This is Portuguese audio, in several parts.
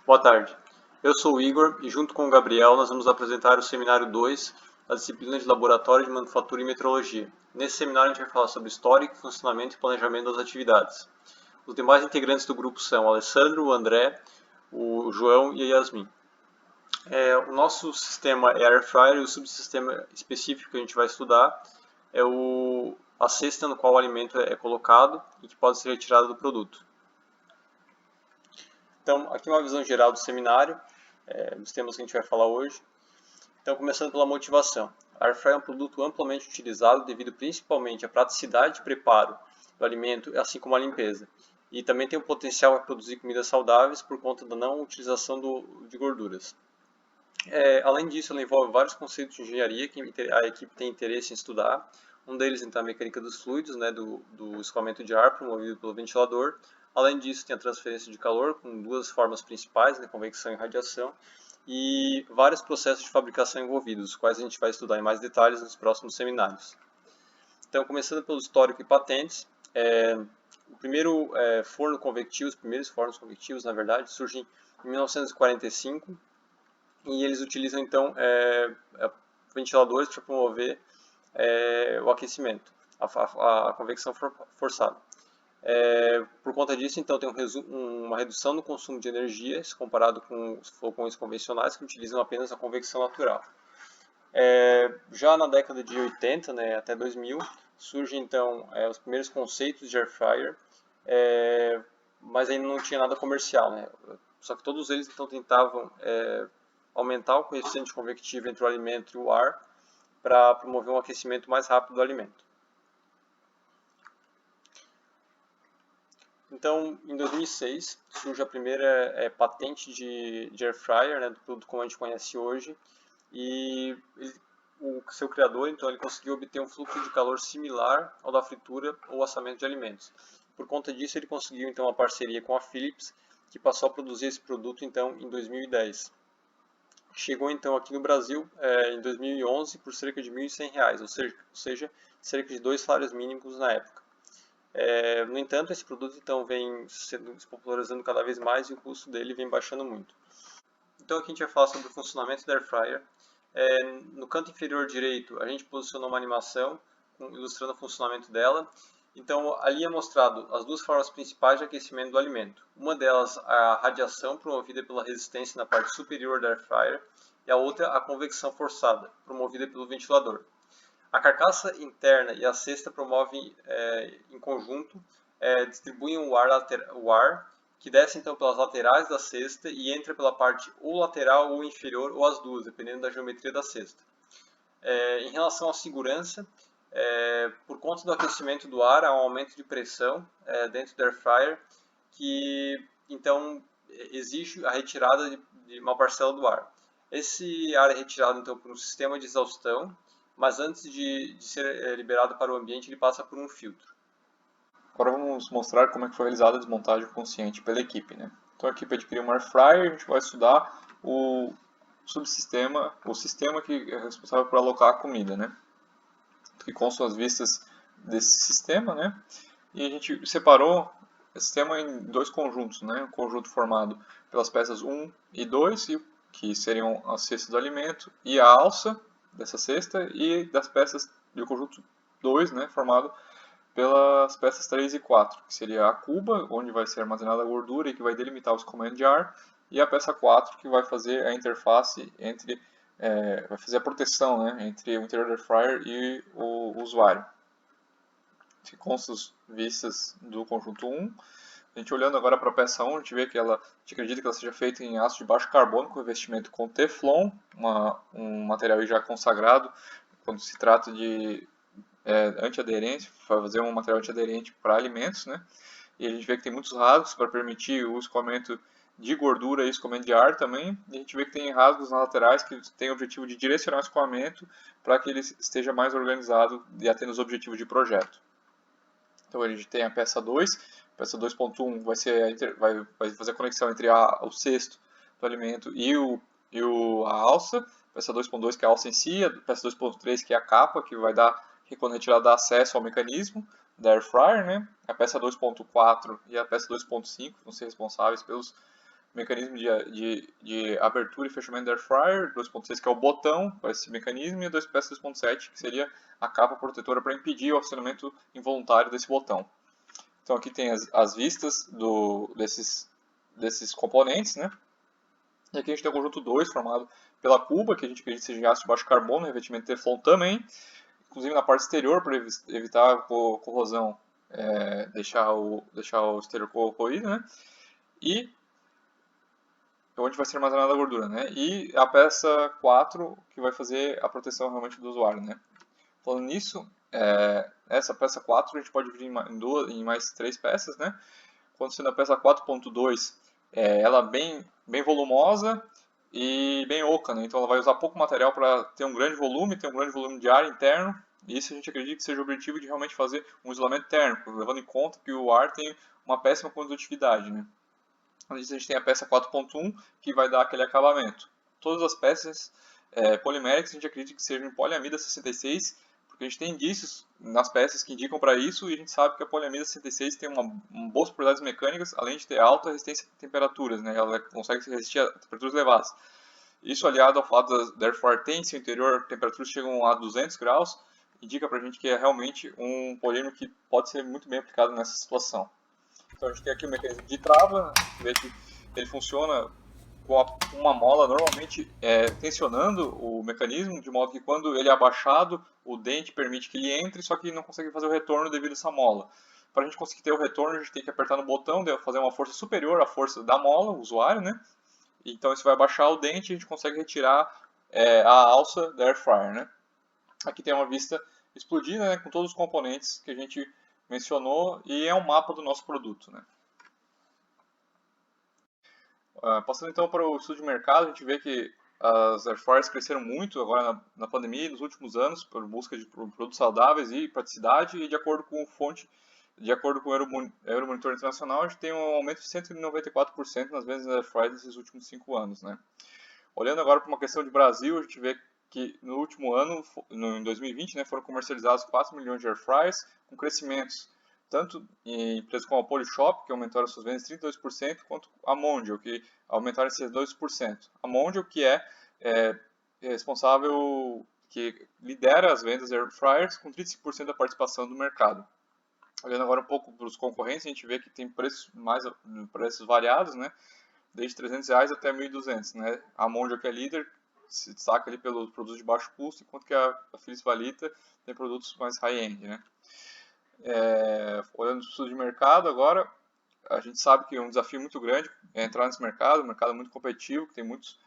Boa tarde. Eu sou o Igor e junto com o Gabriel nós vamos apresentar o seminário 2 da disciplina de Laboratório de Manufatura e Metrologia. Nesse seminário a gente vai falar sobre histórico, funcionamento e planejamento das atividades. Os demais integrantes do grupo são o Alessandro, o André, o João e a Yasmin. O nosso sistema é Air Fryer e o subsistema específico que a gente vai estudar é a cesta no qual o alimento é colocado e que pode ser retirado do produto. Então, aqui uma visão geral do seminário, dos temas que a gente vai falar hoje. Então, começando pela motivação. A Air Fryer é um produto amplamente utilizado devido principalmente à praticidade de preparo do alimento, assim como à limpeza. E também tem o potencial para produzir comidas saudáveis por conta da não utilização de gorduras. Além disso, ela envolve vários conceitos de engenharia que a equipe tem interesse em estudar. Um deles, então, a mecânica dos fluidos, né, do escoamento de ar promovido pelo ventilador. Além disso, tem a transferência de calor, com duas formas principais, né, convecção e radiação, e vários processos de fabricação envolvidos, os quais a gente vai estudar em mais detalhes nos próximos seminários. Então, começando pelo histórico e patentes, o primeiro forno convectivo, os primeiros fornos convectivos, na verdade, surgem em 1945, e eles utilizam então ventiladores para promover o aquecimento, a convecção forçada. Por conta disso, então, tem uma redução no consumo de energia, se comparado com os fogões convencionais que utilizam apenas a convecção natural. Já na década de 80, né, até 2000, surgem então os primeiros conceitos de air fryer, mas ainda não tinha nada comercial, né? Só que todos eles então tentavam aumentar o coeficiente convectivo entre o alimento e o ar para promover um aquecimento mais rápido do alimento. Então, em 2006, surge a primeira patente de air fryer, né, do produto como a gente conhece hoje, e o seu criador, então, ele conseguiu obter um fluxo de calor similar ao da fritura ou assamento de alimentos. Por conta disso, ele conseguiu então uma parceria com a Philips, que passou a produzir esse produto então em 2010. Chegou então aqui no Brasil em 2011 por cerca de R$ 1.100, ou seja, cerca de 2 salários mínimos na época. No entanto, esse produto então vem se popularizando cada vez mais e o custo dele vem baixando muito. Então aqui a gente vai falar sobre o funcionamento da Air Fryer. No canto inferior direito, a gente posicionou uma animação ilustrando o funcionamento dela. Então, ali é mostrado as duas formas principais de aquecimento do alimento. Uma delas, a radiação promovida pela resistência na parte superior da Air Fryer, e a outra, a convecção forçada, promovida pelo ventilador. A carcaça interna e a cesta promovem, em conjunto, distribuem o ar que desce então pelas laterais da cesta e entra pela parte ou lateral ou inferior, ou as duas, dependendo da geometria da cesta. Em relação à segurança, por conta do aquecimento do ar, há um aumento de pressão dentro do air fryer, que então exige a retirada de uma parcela do ar. Esse ar é retirado então por um sistema de exaustão, mas antes de ser liberado para o ambiente, ele passa por um filtro. Agora vamos mostrar como é que foi realizada a desmontagem consciente pela equipe, né? Então a equipe adquiriu um air fryer, a gente vai estudar o subsistema, o sistema que é responsável por alocar a comida, né? Que constam as vistas desse sistema, né? E a gente separou esse sistema em dois conjuntos, né? Um conjunto formado pelas peças 1 e 2, que seriam a cesta do alimento, e a alça dessa cesta, e das peças do conjunto 2, né? Formado pelas peças 3 e 4, que seria a cuba, onde vai ser armazenada a gordura e que vai delimitar o escoamento de ar, e a peça 4, que vai fazer a interface entre, vai fazer a proteção, né, entre o interior do air fryer e o usuário. Que consta as vistas do conjunto 1. A gente olhando agora para a peça 1, a gente vê que a gente acredita que ela seja feita em aço de baixo carbono com revestimento com Teflon, um material já consagrado quando se trata de antiaderência, fazer um material antiaderente para alimentos, né? E a gente vê que tem muitos rasgos para permitir o escoamento de gordura e escoamento de ar também. E a gente vê que tem rasgos nas laterais que têm o objetivo de direcionar o escoamento para que ele esteja mais organizado e atenda os objetivos de projeto. Então a gente tem a peça 2, a peça 2.1 vai fazer a conexão entre o cesto do alimento e a alça, a peça 2.2 que é a alça em si, a peça 2.3 que é a capa, que vai dar, que quando a retirada dá acesso ao mecanismo da air fryer, né? A peça 2.4 e a peça 2.5 vão ser responsáveis mecanismo de abertura e fechamento da Air Fryer, 2.6 que é o botão para esse mecanismo, e a 2PS 2.7 que seria a capa protetora para impedir o acionamento involuntário desse botão. Então aqui tem as vistas desses componentes, né? E aqui a gente tem o conjunto 2 formado pela cuba, que a gente acredita seja de aço de baixo carbono, revestimento de Teflon também, inclusive na parte exterior para evitar a corrosão, deixar o exterior corroído, né? E onde vai ser armazenada a gordura, né? E a peça 4 que vai fazer a proteção realmente do usuário, né? Falando nisso, essa peça 4 a gente pode dividir em mais 3 peças, né? Quando sendo a peça 4.2, ela bem volumosa e bem oca, né? Então ela vai usar pouco material para ter um grande volume de ar interno, e isso a gente acredita que seja o objetivo de realmente fazer um isolamento térmico, levando em conta que o ar tem uma péssima condutividade, né? Além disso, a gente tem a peça 4.1, que vai dar aquele acabamento. Todas as peças poliméricas a gente acredita que sejam em poliamida 66, porque a gente tem indícios nas peças que indicam para isso, e a gente sabe que a poliamida 66 tem boas propriedades mecânicas, além de ter alta resistência a temperaturas, né? Ela consegue resistir a temperaturas elevadas. Isso aliado ao fato da Air Fryer ter em seu interior temperaturas que chegam a 200 graus, indica para a gente que é realmente um polímero que pode ser muito bem aplicado nessa situação. Então a gente tem aqui o mecanismo de trava, a gente vê que ele funciona com uma mola normalmente tensionando o mecanismo, de modo que quando ele é abaixado, o dente permite que ele entre, só que não consegue fazer o retorno devido a essa mola. Para a gente conseguir ter o retorno, a gente tem que apertar no botão, fazer uma força superior à força da mola, o usuário, né? Então isso vai abaixar o dente e a gente consegue retirar a alça da Air Fryer, né? Aqui tem uma vista explodida, né, com todos os componentes que a gente mencionou, e é um mapa do nosso produto, né? Passando então para o estudo de mercado, a gente vê que as air fryers cresceram muito agora na pandemia e nos últimos anos por busca de produtos saudáveis e praticidade, e de acordo com o Euromonitor Internacional, a gente tem um aumento de 194% nas vendas de air fryers nesses últimos 5 anos, né? Olhando agora para uma questão de Brasil, a gente vê que no último ano, em 2020, né, foram comercializados 4 milhões de air fryers, com crescimentos tanto em empresas como a Polishop, que aumentaram suas vendas 32%, quanto a Mondial, que aumentaram esses 2%. A Mondial, que é responsável, que lidera as vendas de air fryers, com 35% da participação do mercado. Olhando agora um pouco para os concorrentes, a gente vê que tem preços variados, né? Desde R$300 até R$1.200, né? A Mondial, que é líder, se destaca ali pelos produtos de baixo custo, enquanto que a Philips Valita tem produtos mais high-end, né? Olhando para o estudo de mercado agora, a gente sabe que é um desafio muito grande entrar nesse mercado, um mercado muito competitivo, que tem muitos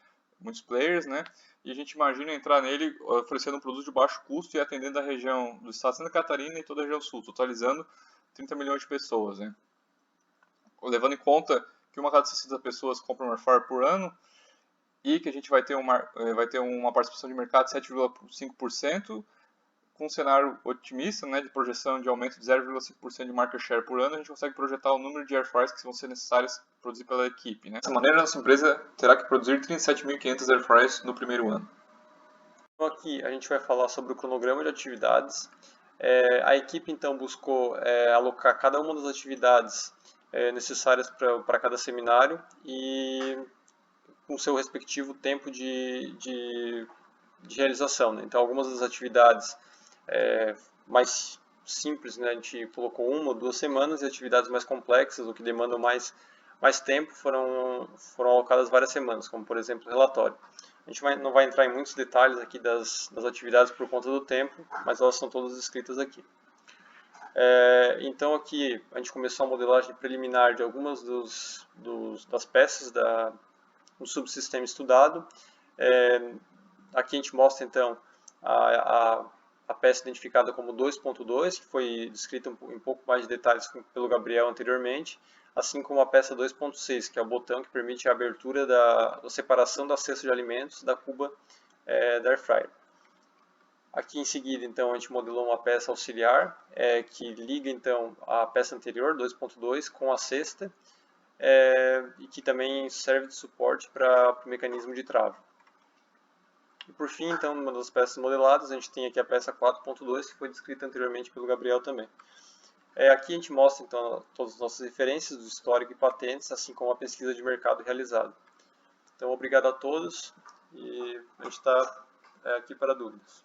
players, né? E a gente imagina entrar nele oferecendo um produto de baixo custo e atendendo a região do estado de Santa Catarina e toda a região sul, totalizando 30 milhões de pessoas, né? Levando em conta que uma cada 60 pessoas compram um air fryer por ano, e que a gente vai ter uma participação de mercado de 7,5%, com um cenário otimista, né, de projeção de aumento de 0,5% de market share por ano, a gente consegue projetar o número de air fryers que vão ser necessários produzir pela equipe, né? Dessa maneira, a nossa empresa terá que produzir 37.500 air fryers no primeiro ano. Então aqui a gente vai falar sobre o cronograma de atividades. A equipe então buscou alocar cada uma das atividades necessárias para cada seminário e com seu respectivo tempo de realização, né? Então algumas das atividades mais simples, né, a gente colocou 1 ou 2 semanas, e atividades mais complexas, ou que demandam mais tempo, foram alocadas várias semanas, como por exemplo o relatório. A gente não vai entrar em muitos detalhes aqui das atividades por conta do tempo, mas elas são todas escritas aqui. Então aqui a gente começou a modelagem preliminar de algumas das peças do subsistema estudado. Aqui a gente mostra então a peça identificada como 2.2, que foi descrita em pouco mais de detalhes pelo Gabriel anteriormente, assim como a peça 2.6, que é o botão que permite a abertura da separação da cesta de alimentos da cuba da Air Fryer. Aqui em seguida, então, a gente modelou uma peça auxiliar, que liga então a peça anterior, 2.2, com a cesta, e que também serve de suporte para o mecanismo de trava. E por fim, então, uma das peças modeladas, a gente tem aqui a peça 4.2, que foi descrita anteriormente pelo Gabriel também. Aqui a gente mostra então todas as nossas referências do histórico e patentes, assim como a pesquisa de mercado realizada. Então, obrigado a todos e a gente está aqui para dúvidas.